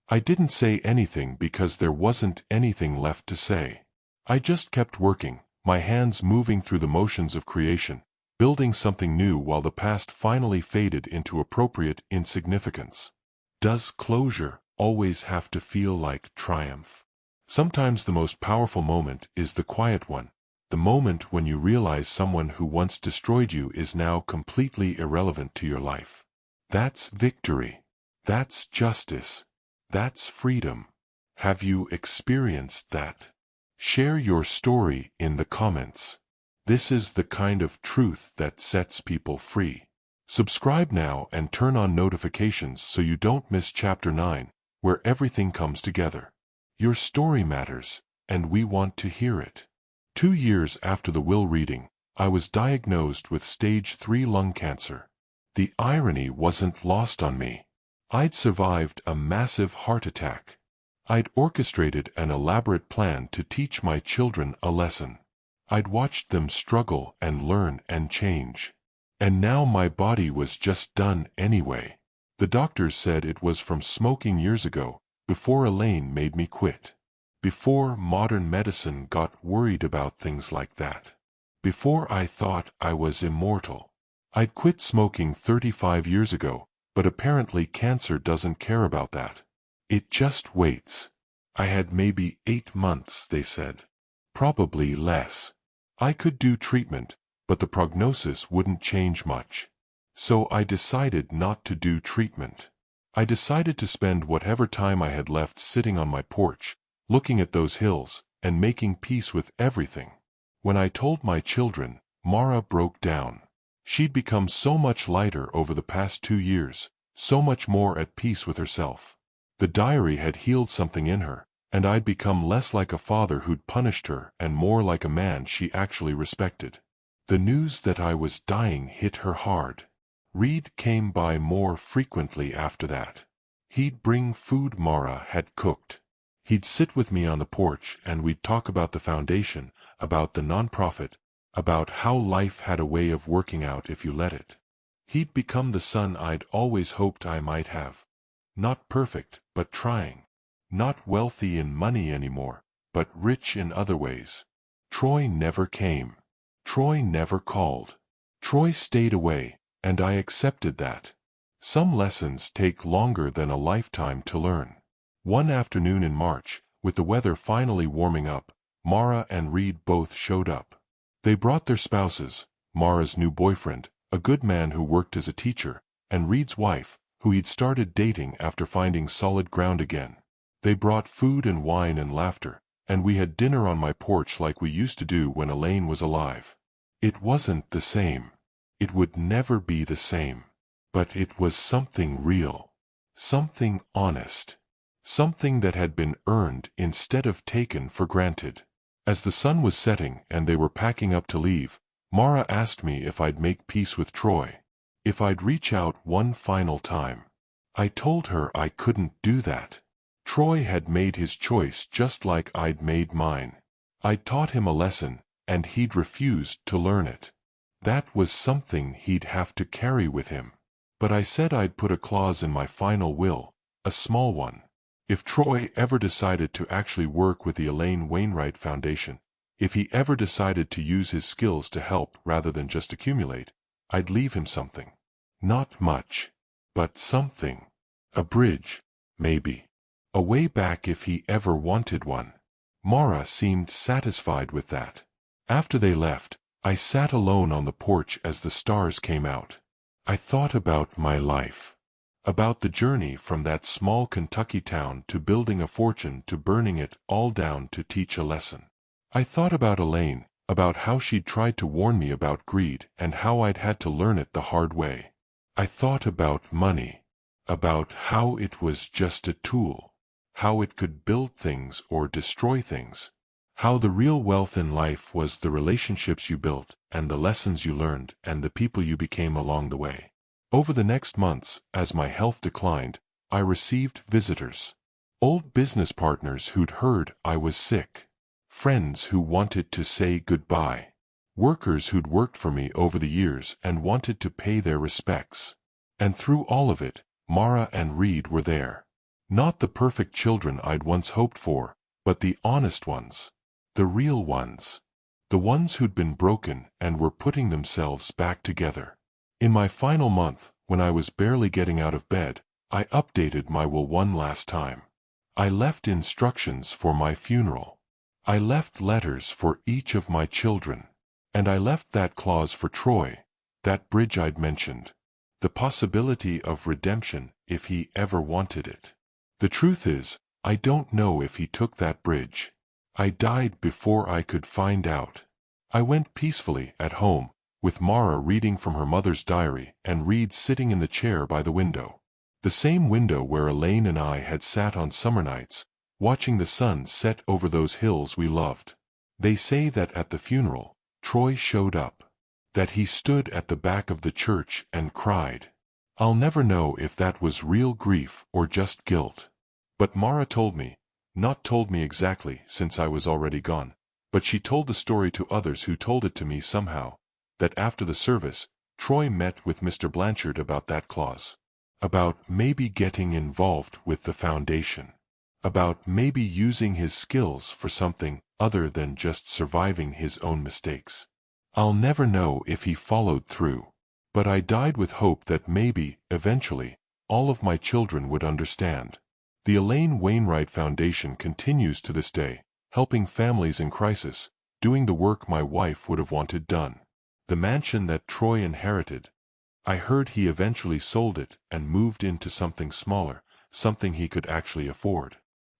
I didn't say anything because there wasn't anything left to say. I just kept working, my hands moving through the motions of creation, building something new while the past finally faded into appropriate insignificance. Does closure always have to feel like triumph? Sometimes the most powerful moment is the quiet one. The moment when you realize someone who once destroyed you is now completely irrelevant to your life. That's victory. That's justice. That's freedom. Have you experienced that? Share your story in the comments. This is the kind of truth that sets people free. Subscribe now and turn on notifications so you don't miss Chapter 9, where everything comes together. Your story matters, and we want to hear it. 2 years after the will reading, I was diagnosed with stage 3 lung cancer. The irony wasn't lost on me. I'd survived a massive heart attack. I'd orchestrated an elaborate plan to teach my children a lesson. I'd watched them struggle and learn and change. And now my body was just done anyway. The doctors said it was from smoking years ago, before Elaine made me quit. Before modern medicine got worried about things like that. Before I thought I was immortal. I'd quit smoking 35 years ago, but apparently cancer doesn't care about that. It just waits. I had maybe 8 months, they said. Probably less. I could do treatment, but the prognosis wouldn't change much. So I decided not to do treatment. I decided to spend whatever time I had left sitting on my porch, looking at those hills, and making peace with everything. When I told my children, Mara broke down. She'd become so much lighter over the past 2 years, so much more at peace with herself. The diary had healed something in her, and I'd become less like a father who'd punished her and more like a man she actually respected. The news that I was dying hit her hard. Reed came by more frequently after that. He'd bring food Mara had cooked. He'd sit with me on the porch and we'd talk about the foundation, about the nonprofit, about how life had a way of working out if you let it. He'd become the son I'd always hoped I might have. Not perfect, but trying. Not wealthy in money anymore, but rich in other ways. Troy never came. Troy never called. Troy stayed away, and I accepted that. Some lessons take longer than a lifetime to learn. One afternoon in March, with the weather finally warming up, Mara and Reed both showed up. They brought their spouses, Mara's new boyfriend, a good man who worked as a teacher, and Reed's wife, who he'd started dating after finding solid ground again. They brought food and wine and laughter, and we had dinner on my porch like we used to do when Elaine was alive. It wasn't the same. It would never be the same. But it was something real. Something honest. Something that had been earned instead of taken for granted. As the sun was setting and they were packing up to leave, Mara asked me if I'd make peace with Troy. If I'd reach out one final time. I told her I couldn't do that. Troy had made his choice just like I'd made mine. I'd taught him a lesson, and he'd refused to learn it. That was something he'd have to carry with him. But I said I'd put a clause in my final will, a small one. If Troy ever decided to actually work with the Elaine Wainwright Foundation, if he ever decided to use his skills to help rather than just accumulate, I'd leave him something. Not much, but something. A bridge, maybe. A way back if he ever wanted one. Mara seemed satisfied with that. After they left, I sat alone on the porch as the stars came out. I thought about my life. About the journey from that small Kentucky town to building a fortune to burning it all down to teach a lesson. I thought about Elaine, about how she'd tried to warn me about greed and how I'd had to learn it the hard way. I thought about money. About how it was just a tool. How it could build things or destroy things. How the real wealth in life was the relationships you built and the lessons you learned and the people you became along the way. Over the next months, as my health declined, I received visitors. Old business partners who'd heard I was sick. Friends who wanted to say goodbye. Workers who'd worked for me over the years and wanted to pay their respects. And through all of it, Mara and Reed were there. Not the perfect children I'd once hoped for, but the honest ones. The real ones. The ones who'd been broken and were putting themselves back together. In my final month, when I was barely getting out of bed, I updated my will one last time. I left instructions for my funeral. I left letters for each of my children. And I left that clause for Troy, that bridge I'd mentioned. The possibility of redemption if he ever wanted it. The truth is, I don't know if he took that bridge. I died before I could find out. I went peacefully at home, with Mara reading from her mother's diary and Reed sitting in the chair by the window. The same window where Elaine and I had sat on summer nights, watching the sun set over those hills we loved. They say that at the funeral, Troy showed up. That he stood at the back of the church and cried. I'll never know if that was real grief or just guilt. But Mara told me, Not told me exactly, since I was already gone. But she told the story to others who told it to me somehow, that after the service, Troy met with Mr. Blanchard about that clause. About maybe getting involved with the foundation. About maybe using his skills for something other than just surviving his own mistakes. I'll never know if he followed through. But I died with hope that maybe, eventually, all of my children would understand. The Elaine Wainwright Foundation continues to this day, helping families in crisis, doing the work my wife would have wanted done. The mansion that Troy inherited, I heard he eventually sold it and moved into something smaller, something he could actually afford.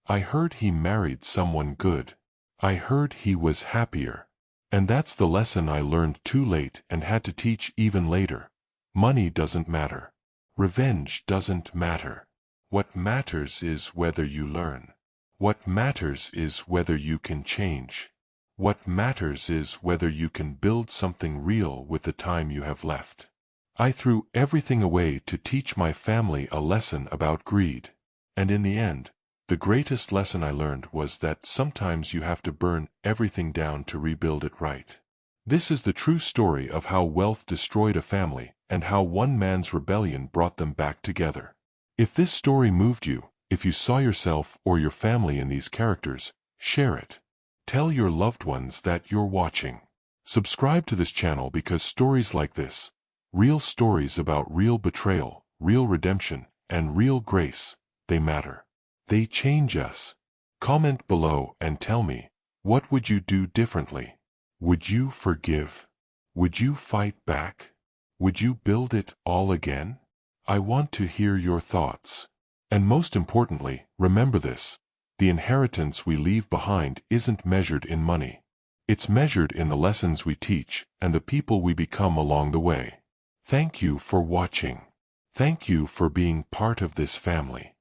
I heard he married someone good. I heard he was happier. And that's the lesson I learned too late and had to teach even later. Money doesn't matter. Revenge doesn't matter. What matters is whether you learn. What matters is whether you can change. What matters is whether you can build something real with the time you have left. I threw everything away to teach my family a lesson about greed. And in the end, the greatest lesson I learned was that sometimes you have to burn everything down to rebuild it right. This is the true story of how wealth destroyed a family and how one man's rebellion brought them back together. If this story moved you, if you saw yourself or your family in these characters, share it. Tell your loved ones that you're watching. Subscribe to this channel because stories like this, real stories about real betrayal, real redemption, and real grace, they matter. They change us. Comment below and tell me, what would you do differently? Would you forgive? Would you fight back? Would you build it all again? I want to hear your thoughts. And most importantly, remember this: the inheritance we leave behind isn't measured in money. It's measured in the lessons we teach and the people we become along the way. Thank you for watching. Thank you for being part of this family.